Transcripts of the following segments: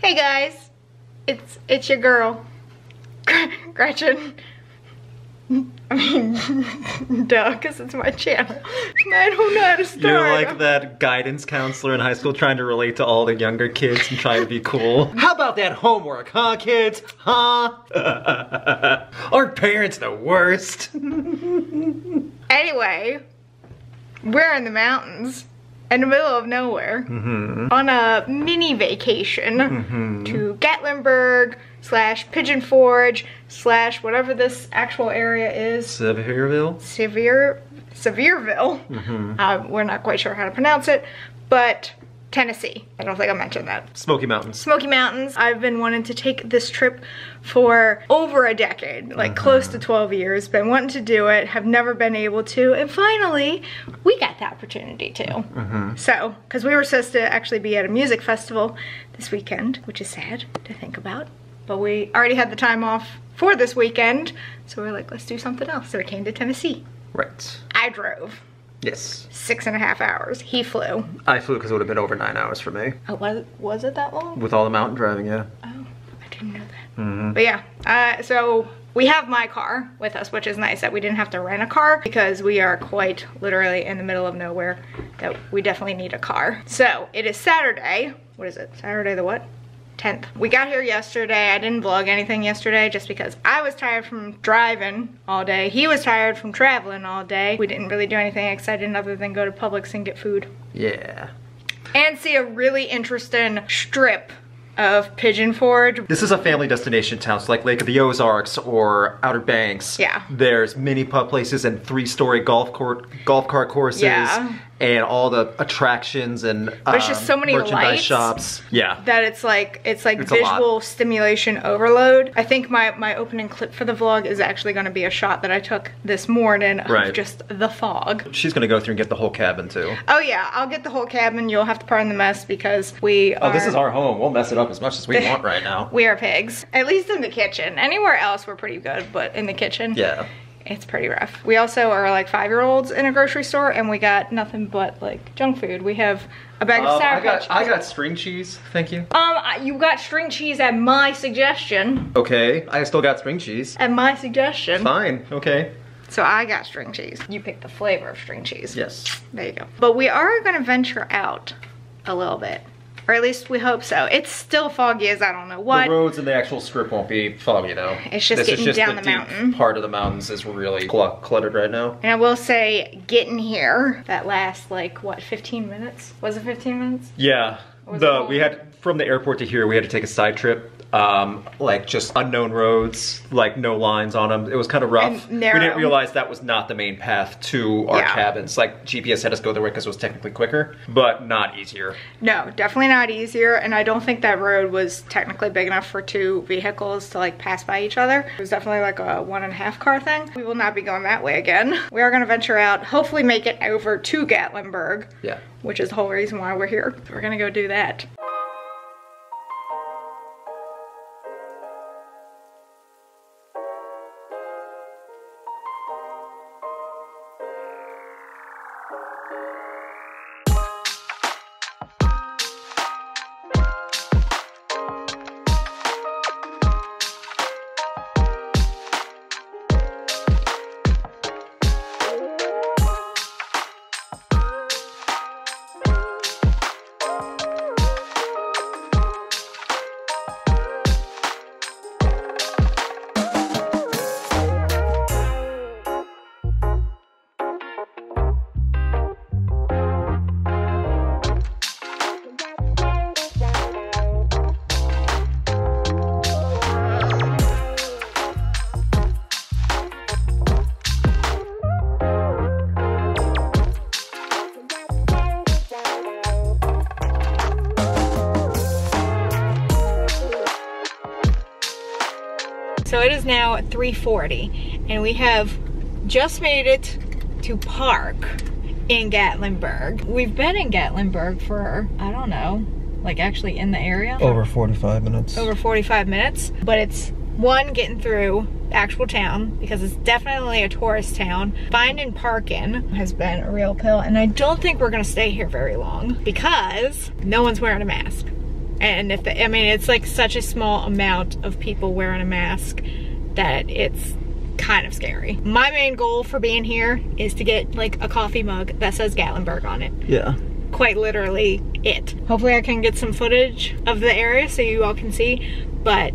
Hey guys, it's your girl, Gretchen. I mean, duh, because it's my channel. I don't know how to start. You're like that guidance counselor in high school trying to relate to all the younger kids and trying to be cool. How about that homework, huh, kids? Huh? Aren't parents the worst? Anyway, we're in the mountains. In the middle of nowhere, on a mini vacation to Gatlinburg / Pigeon Forge / whatever this actual area is. Sevierville? Sevierville. We're not quite sure how to pronounce it, but Tennessee. I don't think I mentioned that. Smoky Mountains. Smoky Mountains. I've been wanting to take this trip for over a decade, like close to 12 years. Been wanting to do it, have never been able to, and finally, we got the opportunity to. So, because we were supposed to actually be at a music festival this weekend, which is sad to think about, but we already had the time off for this weekend, so we're like, let's do something else. So we came to Tennessee. Right. I drove. Yes. 6.5 hours. He flew. I flew because it would have been over 9 hours for me. Oh, was it that long? With all the mountain driving, yeah. Oh, I didn't know that. But yeah, so we have my car with us, which is nice that we didn't have to rent a car because we are quite literally in the middle of nowhere that we definitely need a car. So it is Saturday. What is it? Saturday the what? 10th. We got here yesterday. I didn't vlog anything yesterday just because I was tired from driving all day. He was tired from traveling all day. We didn't really do anything exciting other than go to Publix and get food. Yeah. And see a really interesting strip of Pigeon Forge. This is a family destination town, so like Lake of the Ozarks or Outer Banks. Yeah. There's mini pub places and 3-story golf cart courses. Yeah. And all the attractions and There's just so many merchandise lights shops. Yeah. That it's like visual stimulation overload. I think my opening clip for the vlog is actually going to be a shot that I took this morning of just the fog. She's gonna go through and get the whole cabin too. Oh yeah, I'll get the whole cabin. You'll have to pardon the mess because we are... Oh, this is our home. We'll mess it up as much as we want right now. We are pigs. At least in the kitchen. Anywhere else we're pretty good, but in the kitchen. Yeah. It's pretty rough. We also are like 5-year-olds in a grocery store and we got nothing but like junk food. We have a bag of Sour Patch. I got string cheese, thank you. You got string cheese at my suggestion. Okay, I still got string cheese. At my suggestion. Fine, okay. So I got string cheese. You picked the flavor of string cheese. Yes. There you go. But we are gonna venture out a little bit. Or at least we hope so. It's still foggy as I don't know what. The roads in the actual strip won't be foggy though. It's just getting down the mountain. Deep part of the mountains is really cluttered right now. And I will say, getting here, that last like, what, 15 minutes? Was it 15 minutes? Yeah. We had, from the airport to here, we had to take a side trip. Like just unknown roads, like no lines on them. It was kind of rough. We didn't realize that was not the main path to our cabins. Like GPS had us go the way because it was technically quicker, but not easier. No, definitely not easier. And I don't think that road was technically big enough for 2 vehicles to like pass by each other. It was definitely like a 1.5 car thing. We will not be going that way again. We are gonna venture out, hopefully make it over to Gatlinburg. Yeah. Which is the whole reason why we're here. So we're gonna go do that. So it is now 3:40 and we have just made it to park in Gatlinburg. We've been in Gatlinburg for, I don't know, like actually in the area. Over 45 minutes. Over 45 minutes, but it's one, getting through the actual town, because it's definitely a tourist town. Finding parking has been a real pill, and I don't think we're gonna stay here very long because no one's wearing a mask. And I mean, it's like such a small amount of people wearing a mask that it's kind of scary. My main goal for being here is to get like a coffee mug that says Gatlinburg on it. Yeah. Quite literally it. Hopefully I can get some footage of the area so you all can see, but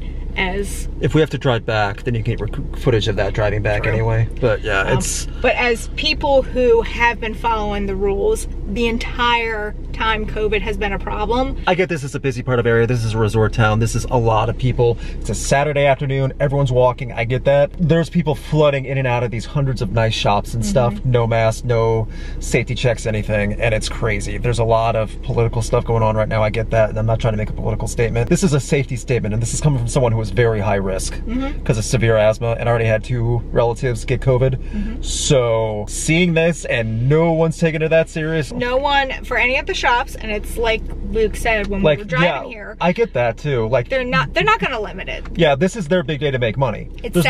if we have to drive back, then you can get footage of that driving back. True. Anyway. But yeah, but as people who have been following the rules the entire time COVID has been a problem. I get this is a busy part of area. This is a resort town. This is a lot of people. It's a Saturday afternoon. Everyone's walking. I get that. There's people flooding in and out of these hundreds of nice shops and stuff. No mask, no safety checks, anything. And it's crazy. There's a lot of political stuff going on right now. I get that. And I'm not trying to make a political statement. This is a safety statement. And this is coming from someone who is very high risk because of severe asthma and already had 2 relatives get COVID. So seeing this and no one's taking it that serious. No one for any of the shops, and it's like Luke said when we were driving here. I get that too. Like they're not gonna limit it. Yeah, this is their big day to make money. There's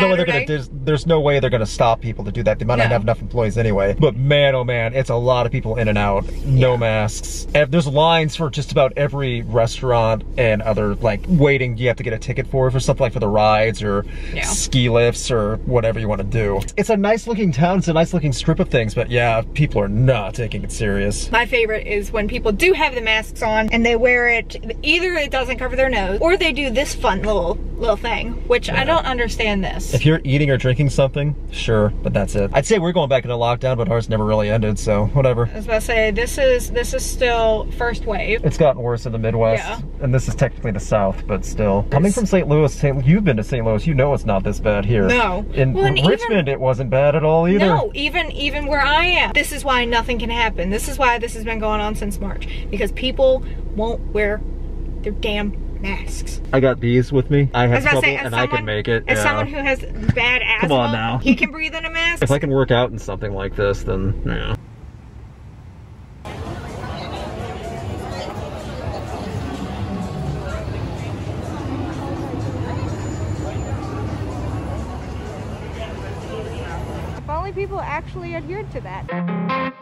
no way they're gonna stop people to do that. They might not have enough employees anyway. But man, oh man, it's a lot of people in and out. No masks. And there's lines for just about every restaurant and other like waiting. You have to get a ticket for something like for the rides or ski lifts or whatever you want to do. It's a nice looking town. It's a nice looking strip of things. But yeah, people are not taking it serious. My favorite is when people do have the masks on and they wear it, either it doesn't cover their nose or they do this fun little thing, which I don't understand this. If you're eating or drinking something, sure, but that's it. I'd say we're going back into lockdown, but ours never really ended, so whatever. I was about to say, this is still first wave. It's gotten worse in the Midwest, and this is technically the South, but still. Coming from St. Louis, you've been to St. Louis, you know it's not this bad here. No. In Richmond, it wasn't bad at all either. No, even where I am. This is why nothing can happen. This is why this has been going on since March, because people won't wear their damn masks. I got these with me. I have trouble and I can make it. As someone who has bad asthma, come on now. He can breathe in a mask. If I can work out in something like this, then yeah. If only people actually adhered to that.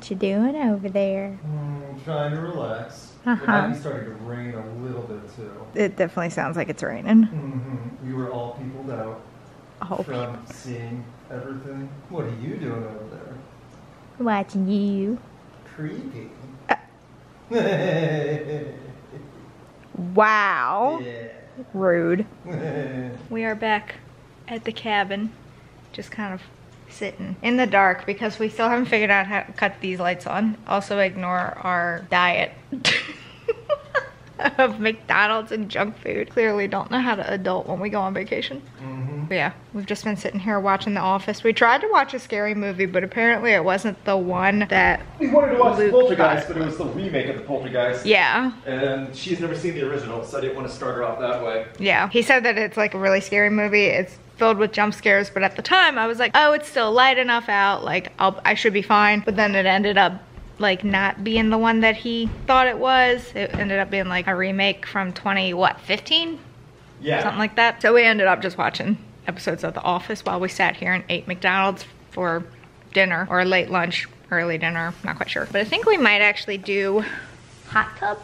What you doing over there? Trying to relax. It might be starting to rain a little bit too. It definitely sounds like it's raining. We were all peopled out from seeing everything. What are you doing over there? Watching you. Creepy. Wow. Yeah. Rude. We are back at the cabin, just kind of sitting in the dark because we still haven't figured out how to cut these lights on. Also ignore our diet of McDonald's and junk food. Clearly don't know how to adult when we go on vacation. But yeah, we've just been sitting here watching The Office. We tried to watch a scary movie, but apparently it wasn't the one that we wanted to watch the Poltergeist, but it was the remake of the Poltergeist. Yeah. And she's never seen the original, so I didn't want to start her off that way. Yeah. He said that it's like a really scary movie. It's filled with jump scares, but at the time I was like, oh, it's still light enough out, like I should be fine. But then it ended up like not being the one that he thought it was. It ended up being like a remake from 2015? Yeah. Something like that. So we ended up just watching episodes of The Office while we sat here and ate McDonald's for dinner, or late lunch, early dinner, not quite sure. But I think we might actually do hot tub.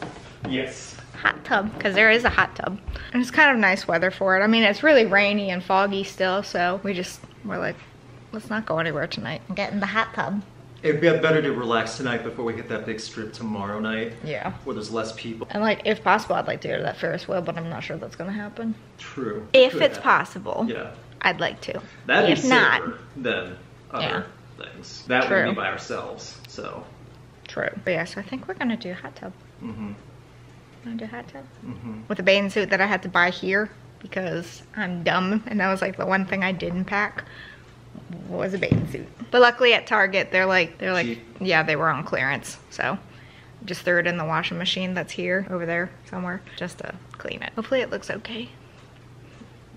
Yes. Hot tub, because there is a hot tub. And it's kind of nice weather for it. I mean, it's really rainy and foggy still, so we're like, let's not go anywhere tonight and get in the hot tub. It'd be better to relax tonight before we hit that big strip tomorrow night. Yeah. Where there's less people. And like, if possible, I'd like to go to that Ferris wheel, but I'm not sure that's gonna happen. True. If it's possible. Yeah. I'd like to. That'd be if not, safer than other things. That would be by ourselves, so. True. But yeah, so I think we're gonna do a hot tub. Wanna do a hot tub? With a bathing suit that I had to buy here because I'm dumb, and that was like the one thing I didn't pack was a bathing suit. But luckily at Target, they're like, yeah, they were on clearance. So just threw it in the washing machine that's here, over there somewhere, just to clean it. Hopefully it looks okay.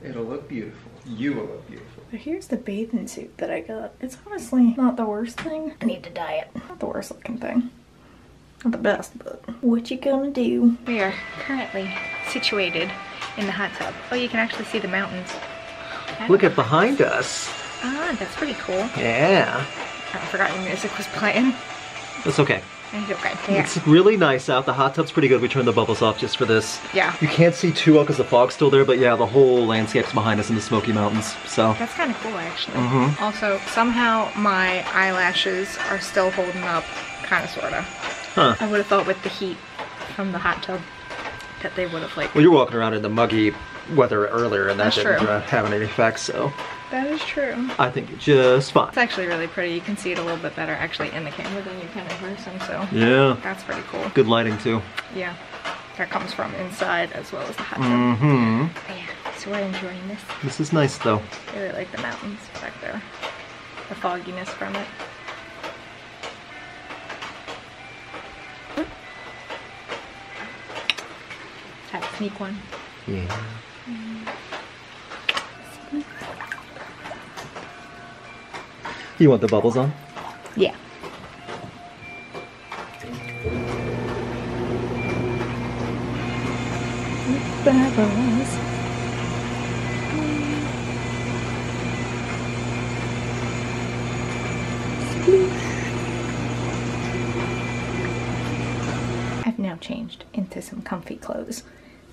It'll look beautiful. You will look beautiful. But here's the bathing suit that I got. It's honestly not the worst thing. I need to dye it. Not the worst looking thing. Not the best, but what you gonna do? We are currently situated in the hot tub. Oh, you can actually see the mountains. Look at behind us. Ah, that's pretty cool. Yeah. I forgot your music was playing. That's okay. It's okay. Yeah. It's really nice out. The hot tub's pretty good. We turned the bubbles off just for this. Yeah. You can't see too well because the fog's still there, but yeah, the whole landscape's behind us in the Smoky Mountains, so. That's kind of cool, actually. Also, somehow my eyelashes are still holding up, kind of, sort of. Huh. I would have thought with the heat from the hot tub that they would have, like... Well, you're walking around in the muggy weather earlier, and that didn't have any effect, so. That is true. I think you're just fine. It's actually really pretty. You can see it a little bit better actually in the camera than you can in person, so. Yeah. That's pretty cool. Good lighting too. Yeah. That comes from inside as well as the hot tub. Yeah, so we're enjoying this. This is nice though. I really like the mountains back there. The fogginess from it. Had to sneak one. Yeah. You want the bubbles on? Yeah. Bubbles. I've now changed into some comfy clothes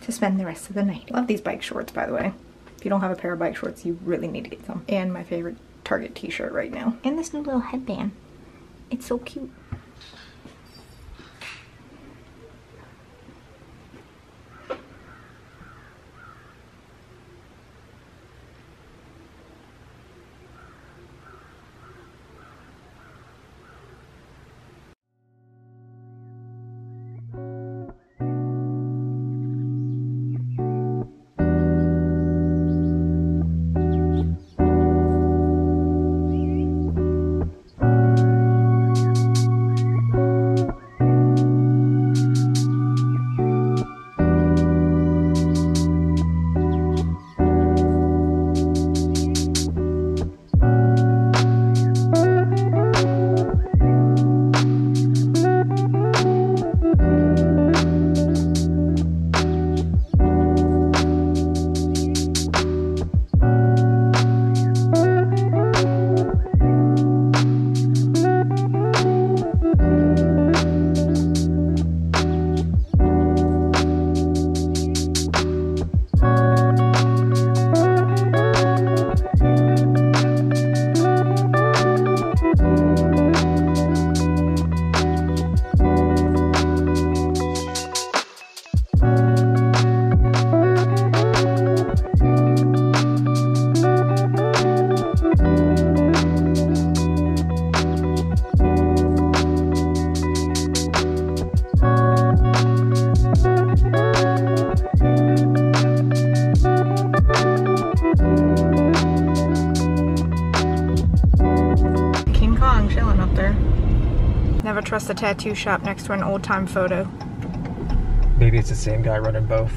to spend the rest of the night. Love these bike shorts, by the way. If you don't have a pair of bike shorts, you really need to get some. And my favorite Target t-shirt right now. And this new little headband. It's so cute. trust a tattoo shop next to an old time photo. Maybe it's the same guy running both.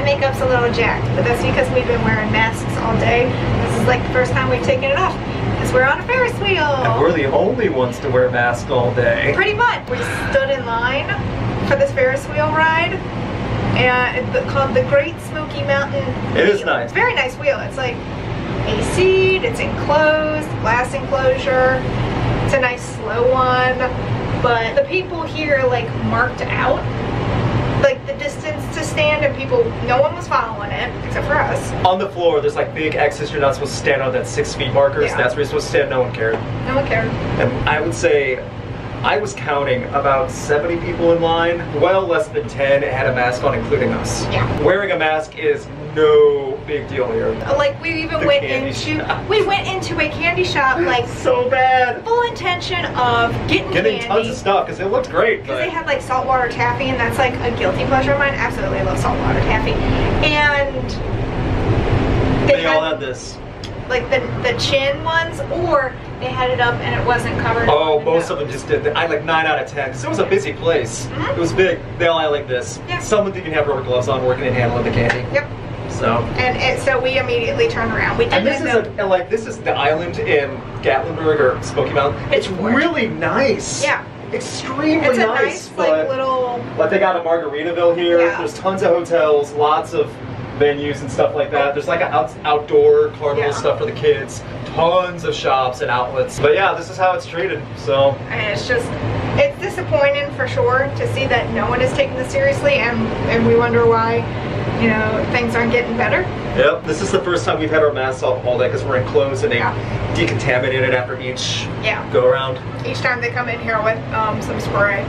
makeup's a little jacked, but that's because we've been wearing masks all day. This is like the first time we've taken it off because we're on a Ferris wheel. And we're the only ones to wear masks all day. Pretty much. We stood in line for this Ferris wheel ride, and it's called the Great Smoky Mountain It wheel. is nice. It's a very nice wheel. It's like AC'd, it's enclosed, glass enclosure. It's a nice slow one, but the people here like marked out like the distance to stand, and people, no one was following it except for us. On the floor, there's like big X's. You're not supposed to stand on that 6 feet marker. Yeah. So that's where you're supposed to stand. No one cared. No one cared. And I would say I was counting about 70 people in line. Well less than 10 had a mask on, including us. Yeah. Wearing a mask is no big deal here. Like we even went into a candy shop like so bad. Full intention of getting candy. Tons of stuff because it looked great. Because they had like saltwater taffy, and that's like a guilty pleasure of mine. Absolutely, I love saltwater taffy. And they all had this. Like the chin ones, or they had it up and it wasn't covered. Oh, most of them just did that. I like 9 out of 10 because it was a busy place. Mm-hmm. It was big. They all had like this. Yeah. Some didn't even have rubber gloves on, working and handling the candy. Yep. So. So we immediately turned around. We did. And this is this is the island in Gatlinburg or Smoky Mountains. It's really nice. Yeah. Extremely it's a nice. like little. Like they got a Margaritaville here. Yeah. There's tons of hotels, lots of venues and stuff like that. There's like an outdoor carnival stuff for the kids. Tons of shops and outlets. But yeah, this is how it's treated. So. And it's disappointing for sure to see that no one is taking this seriously, and we wonder why, you know, things aren't getting better. Yep, this is the first time we've had our masks off all day because we're enclosed and they decontaminate it after each go around. Each time they come in here with some spray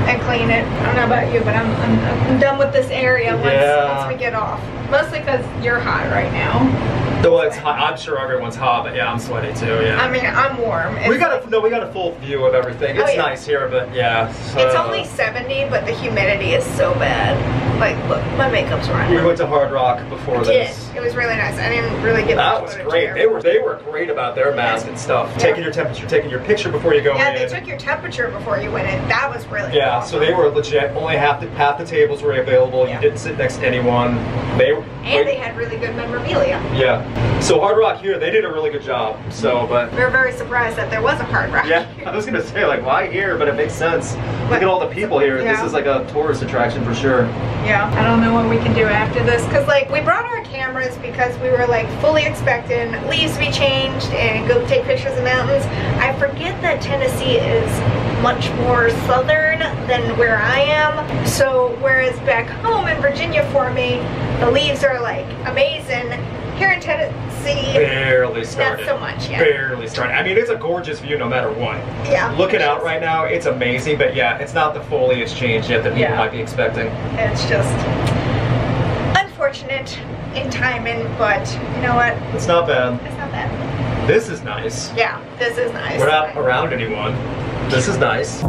and clean it. I don't know about you, but I'm done with this area once we get off. Mostly because you're hot right now. Well, it's hot. I'm sure everyone's hot, but yeah, I'm sweaty too. Yeah. I mean, I'm warm. We got a full view of everything. It's nice here, but yeah. It's only 70, but the humidity is so bad. Like, look, my makeup's running. We went to Hard Rock before this. It was really nice. I didn't really get that was great. They were great about their mask and stuff. Yeah. Taking your temperature, taking your picture before you go in. Yeah, they took your temperature before you went in. That was really awesome. So they were legit. Only half the tables were available. You didn't sit next to anyone. They had really good memorabilia. Yeah. So Hard Rock here, they did a really good job. So, but we were very surprised that there was a Hard Rock. Yeah, I was gonna say like, why here? But it makes sense. Look at all the people here. This is like a tourist attraction for sure. Yeah. I don't know what we can do after this, because like we brought our camera cameras because we were like fully expecting leaves to be changed and go take pictures of mountains. I forget that Tennessee is much more southern than where I am. So whereas back home in Virginia for me, the leaves are like amazing. Here in Tennessee, barely started. Not so much yet. Barely started. I mean, it's a gorgeous view no matter what. Yeah. Looking out right now, it's amazing, but yeah, it's not the foliage change yet that people might be expecting. It's just unfortunate in timing, but you know what? It's not bad. It's not bad. This is nice. Yeah, this is nice. We're not around anyone. This is nice.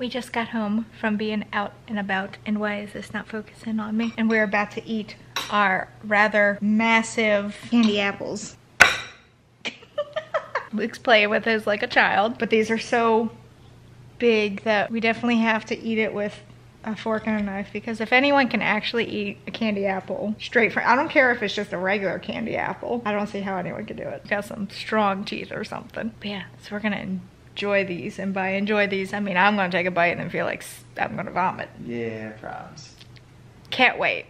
We just got home from being out and about, and why is this not focusing on me? And we're about to eat our rather massive candy apples. Luke's playing with his like a child, but these are so big that we definitely have to eat it with a fork and a knife, because if anyone can actually eat a candy apple straight from, I don't care if it's just a regular candy apple, I don't see how anyone could do it. Got some strong teeth or something. But yeah, so we're gonna enjoy these, and by enjoy these I mean I'm gonna take a bite and then feel like I'm gonna vomit. Yeah, promise. Can't wait.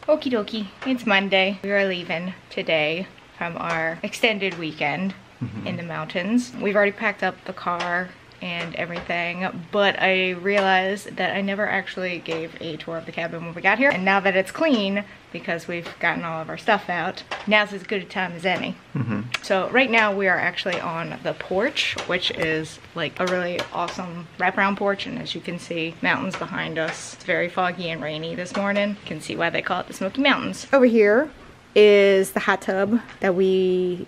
Okie dokie, it's Monday. We are leaving today from our extended weekend in the mountains. We've already packed up the car and everything, but I realized that I never actually gave a tour of the cabin when we got here. And now that it's clean, because we've gotten all of our stuff out, now's as good a time as any. So right now we are actually on the porch, which is like a really awesome wraparound porch, and as you can see, mountains behind us. It's very foggy and rainy this morning. You can see why they call it the Smoky Mountains. Over here is the hot tub that we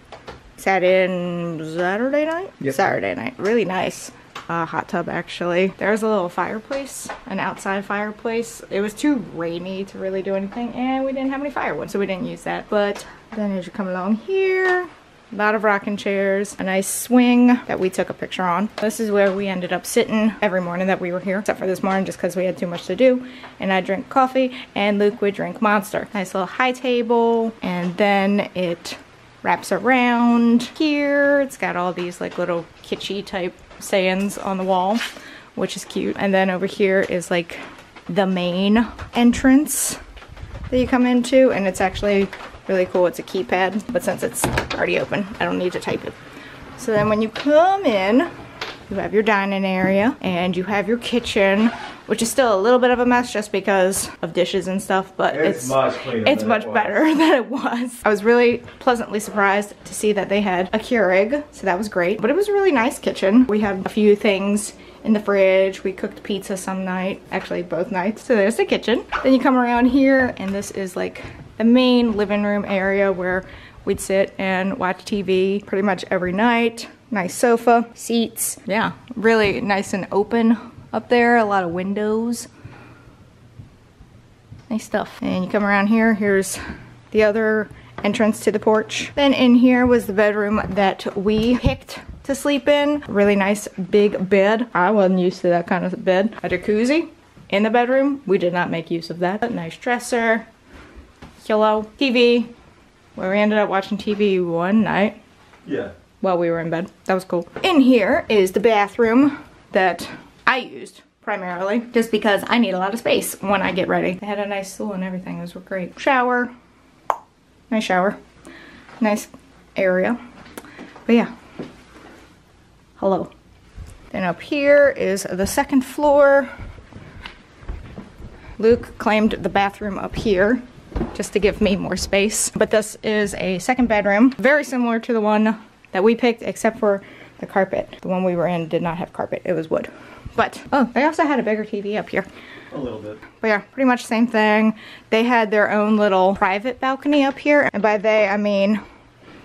sat in Saturday night? Yep. Saturday night. Really nice hot tub, actually. There's a little fireplace, an outside fireplace. It was too rainy to really do anything, and we didn't have any firewood, so we didn't use that. But then as you come along here, a lot of rocking chairs, a nice swing that we took a picture on. This is where we ended up sitting every morning that we were here, except for this morning just because we had too much to do. And I drink coffee, and Luke would drink Monster. Nice little high table, and then it wraps around here. It's got all these like little kitschy type sayings on the wall, which is cute. And then over here is like the main entrance that you come into, and it's actually really cool. It's a keypad, but since it's already open, I don't need to type it. So then when you come in, you have your dining area and you have your kitchen, which is still a little bit of a mess just because of dishes and stuff, but it's much better than it was. I was really pleasantly surprised to see that they had a Keurig, so that was great. But it was a really nice kitchen. We had a few things in the fridge. We cooked pizza some night, actually both nights. So there's the kitchen. Then you come around here, and this is like the main living room area where we'd sit and watch TV pretty much every night. Nice sofa, seats. Yeah, really nice and open up there. A lot of windows. Nice stuff. And you come around here, here's the other entrance to the porch. Then in here was the bedroom that we picked to sleep in. Really nice big bed. I wasn't used to that kind of bed. A jacuzzi in the bedroom. We did not make use of that. A nice dresser. Hello. TV. Where we ended up watching TV one night. Yeah. While we were in bed. That was cool. In here is the bathroom that I used primarily, just because I need a lot of space when I get ready. They had a nice stool and everything. Those were great. Shower. Nice shower. Nice area. But yeah. Hello. Then up here is the second floor. Luke claimed the bathroom up here just to give me more space. But this is a second bedroom, very similar to the one that we picked, except for the carpet. The one we were in did not have carpet, it was wood. But, oh, they also had a bigger TV up here. A little bit. But yeah, pretty much same thing. They had their own little private balcony up here. And by they, I mean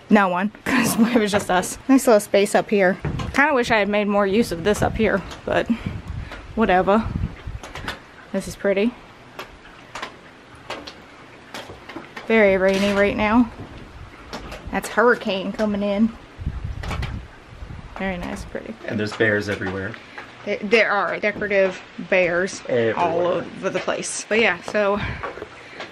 no one, because it was just us. Nice little space up here. Kind of wish I had made more use of this up here, but whatever. This is pretty. Very rainy right now. That's hurricane coming in. Very nice, pretty. And there's bears everywhere. There are decorative bears everywhere. All over the place. But yeah, so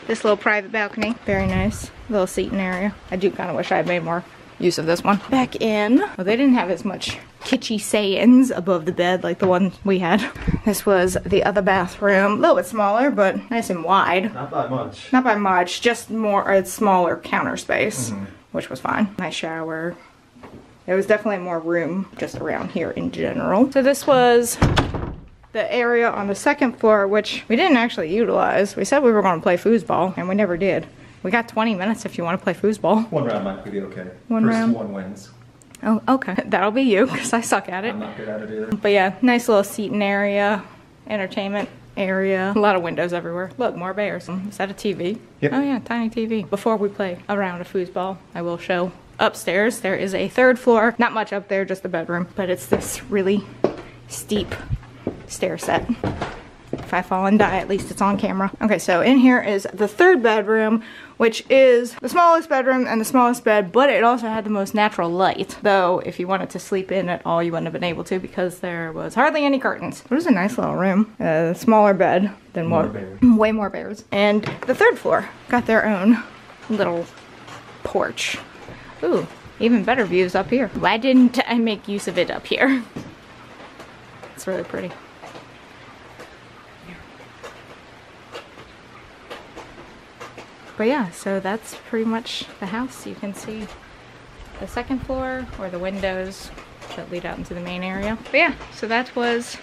this little private balcony, very nice. Little seating area. I do kind of wish I had made more use of this one. Back in, well, they didn't have as much kitschy sayings above the bed like the one we had. This was the other bathroom. A little bit smaller, but nice and wide. Not by much. Not by much, just more a smaller counter space, which was fine. Nice shower. There was definitely more room just around here in general. So this was the area on the second floor, which we didn't actually utilize. We said we were going to play foosball, and we never did. We got 20 minutes if you want to play foosball. One round might be okay. First round? One wins. Oh, okay. That'll be you, because I suck at it. I'm not good at it either. But yeah, nice little seating area, entertainment area. A lot of windows everywhere. Look, more bears. Is that a TV? Yep. Oh yeah, tiny TV. Before we play a round of foosball, I will show upstairs. There is a third floor. Not much up there, just the bedroom. But it's this really steep stair set. If I fall and die, at least it's on camera. Okay, so in here is the third bedroom, which is the smallest bedroom and the smallest bed, but it also had the most natural light. Though, if you wanted to sleep in at all, you wouldn't have been able to because there was hardly any curtains. It was a nice little room. Smaller bed than what? Way more bears. And the third floor got their own little porch. Ooh, even better views up here. Why didn't I make use of it up here? It's really pretty. But yeah, so that's pretty much the house. You can see the second floor or the windows that lead out into the main area. But yeah, so that was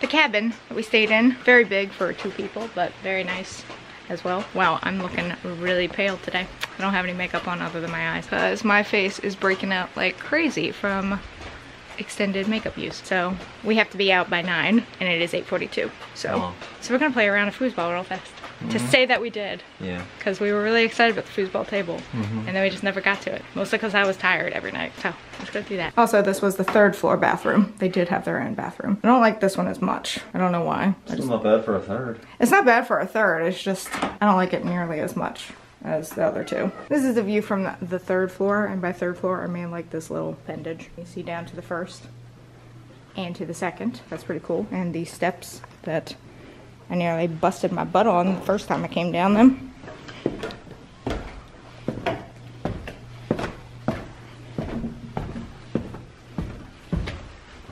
the cabin that we stayed in. Very big for 2 people, but very nice as well. Wow, I'm looking really pale today. I don't have any makeup on other than my eyes because my face is breaking out like crazy from extended makeup use. So we have to be out by 9 and it is 8:42. So we're gonna play a round of foosball real fast. To say that we did. Yeah. Because we were really excited about the foosball table. And then we just never got to it. Mostly because I was tired every night. So let's go do that. Also, this was the third floor bathroom. They did have their own bathroom. I don't like this one as much. I don't know why. It's not bad for a third. It's not bad for a third. It's just, I don't like it nearly as much as the other 2. This is the view from the third floor. And by third floor, I mean like this little appendage. You see down to the first and to the second. That's pretty cool. And these steps that I nearly busted my butt on the first time I came down them.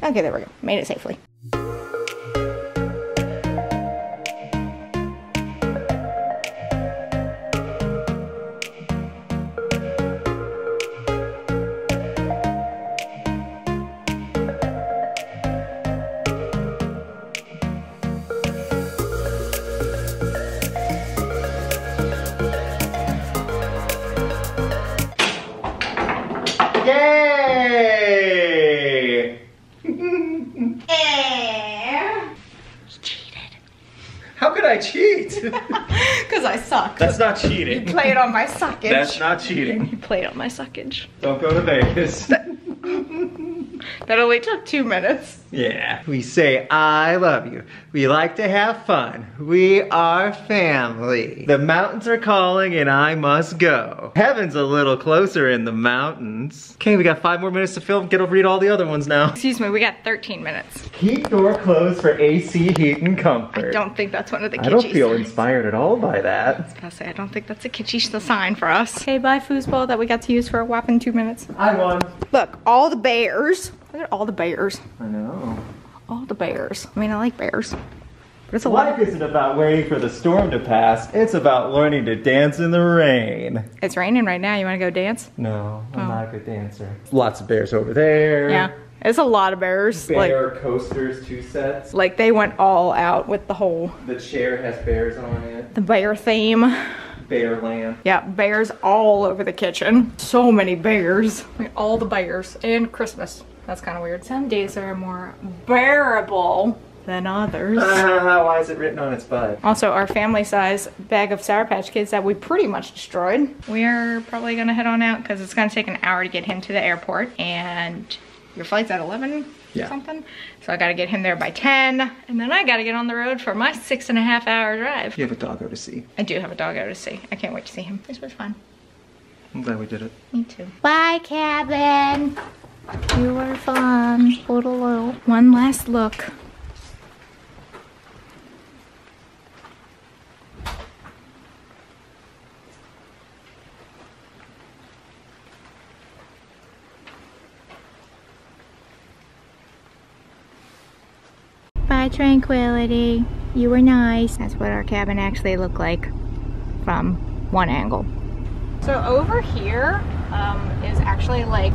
Okay, there we go. Made it safely. Yay! Cheated. How could I cheat? Because I suck. That's not cheating. You played on my suckage. That's not cheating. You played on my suckage. Don't go to Vegas. That only took 2 minutes. Yeah. We say, I love you. We like to have fun. We are family. The mountains are calling and I must go. Heaven's a little closer in the mountains. Okay, we got 5 more minutes to film. Get over read all the other ones now. Excuse me, we got 13 minutes. Keep door closed for AC heat and comfort. I don't think that's one of the kitschy I don't feel signs. Inspired at all by that. I was gonna say, I don't think that's a kitschy sign for us. Okay, bye foosball that we got to use for a whopping 2 minutes. I won. Look, all the bears. Look at all the bears. I know. All the bears. I mean, I like bears. But it's a lot. Life isn't about waiting for the storm to pass. It's about learning to dance in the rain. It's raining right now. You want to go dance? No, I'm not a good dancer. Lots of bears over there. Yeah. It's a lot of bears. Bear coasters, 2 sets. Like they went all out with the whole. The chair has bears on it. The bear theme. Bearland. Yeah, bears all over the kitchen. So many bears. Like, all the bears. And Christmas. That's kind of weird. Some days are more bearable than others. Why is it written on its butt? Also, our family size bag of Sour Patch Kids that we pretty much destroyed. We're probably gonna head on out because it's gonna take an hour to get him to the airport, and your flight's at 11 something. So I gotta get him there by 10, and then I gotta get on the road for my 6.5 hour drive. You have a doggo to see. I do have a doggo to see. I can't wait to see him. This was fun. I'm glad we did it. Me too. Bye, cabin. You were fun. One last look. Bye, Tranquility. You were nice. That's what our cabin actually looked like from one angle. So over here is actually like,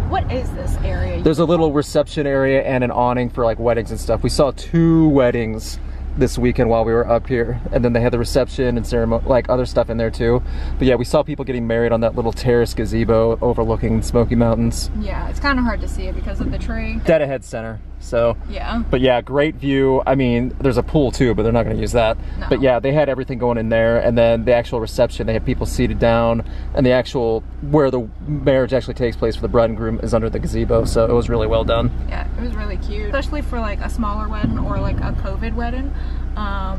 what is this area? There's a little reception area and an awning for like weddings and stuff. We saw 2 weddings this weekend while we were up here, and then they had the reception and ceremony, like other stuff in there too. But yeah, we saw people getting married on that little terrace gazebo overlooking Smoky Mountains. Yeah, it's kind of hard to see it because of the tree. Dead ahead center. So yeah, but yeah, great view. I mean, there's a pool too, but they're not going to use that. No. But yeah, they had everything going in there, and then the actual reception, they had people seated down, and the actual where the marriage actually takes place for the bride and groom is under the gazebo. So it was really well done. Yeah, it was really cute, especially for like a smaller wedding or like a COVID wedding.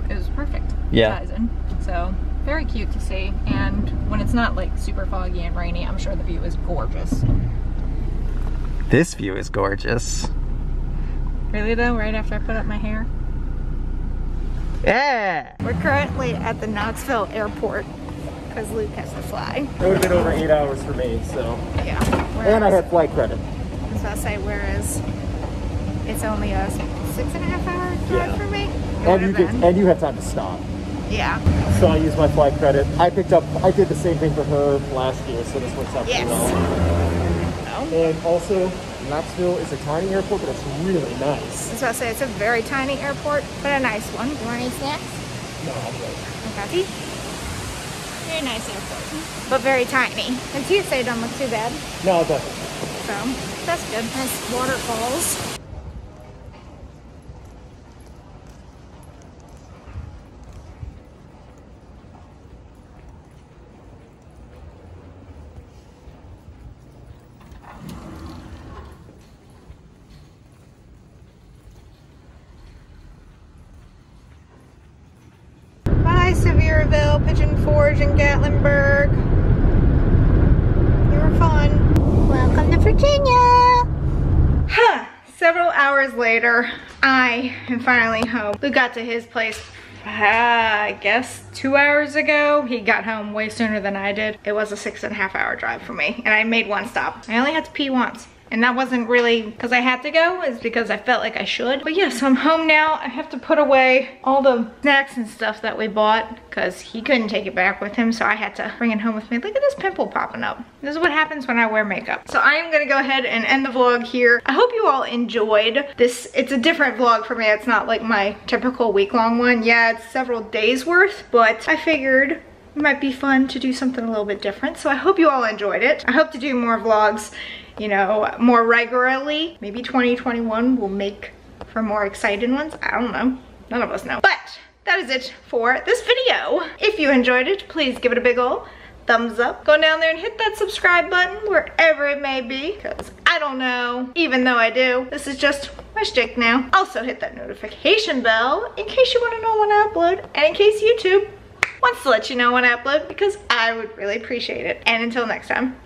It was perfect. Yeah. Sizing. So very cute to see, and when it's not like super foggy and rainy, I'm sure the view is gorgeous. This view is gorgeous. Really though, right after I put up my hair? Yeah! We're currently at the Knoxville airport because Luke has to fly. It would have been over 8 hours for me, so. Yeah. And I had flight credit. I was about to say, whereas it's only a 6.5 hour drive for me. And you have time to stop. Yeah. So I used my flight credit. I did the same thing for her last year, so this works out pretty well. And also, Knoxville is a tiny airport, but it's really nice. I was about to say, it's a very tiny airport, but a nice one. You want any snacks? No, I'm good. Okay. Very nice airport, but very tiny. And TSA don't look too bad. No, it doesn't. So, that's good. Nice waterfalls. Sevierville, Pigeon and Gatlinburg. You were fun. Welcome to Virginia. Several hours later, I am finally home. We got to his place, I guess 2 hours ago. He got home way sooner than I did. It was a 6.5 hour drive for me, and I made one stop. I only had to pee once. And that wasn't really because I had to go, it's because I felt like I should. But yeah, so I'm home now. I have to put away all the snacks and stuff that we bought because he couldn't take it back with him, so I had to bring it home with me. Look at this pimple popping up. This is what happens when I wear makeup. So I am gonna go ahead and end the vlog here. I hope you all enjoyed this. It's a different vlog for me. It's not like my typical week-long one. Yeah, it's several days worth, but I figured it might be fun to do something a little bit different. So I hope you all enjoyed it. I hope to do more vlogs, you know, more regularly. Maybe 2021 will make for more exciting ones. I don't know. None of us know. But that is it for this video. If you enjoyed it, please give it a big ol' thumbs up. Go down there and hit that subscribe button wherever it may be, because I don't know, even though I do. This is just my shtick now. Also hit that notification bell in case you want to know when I upload, and in case YouTube wants to let you know when I upload, because I would really appreciate it. And until next time,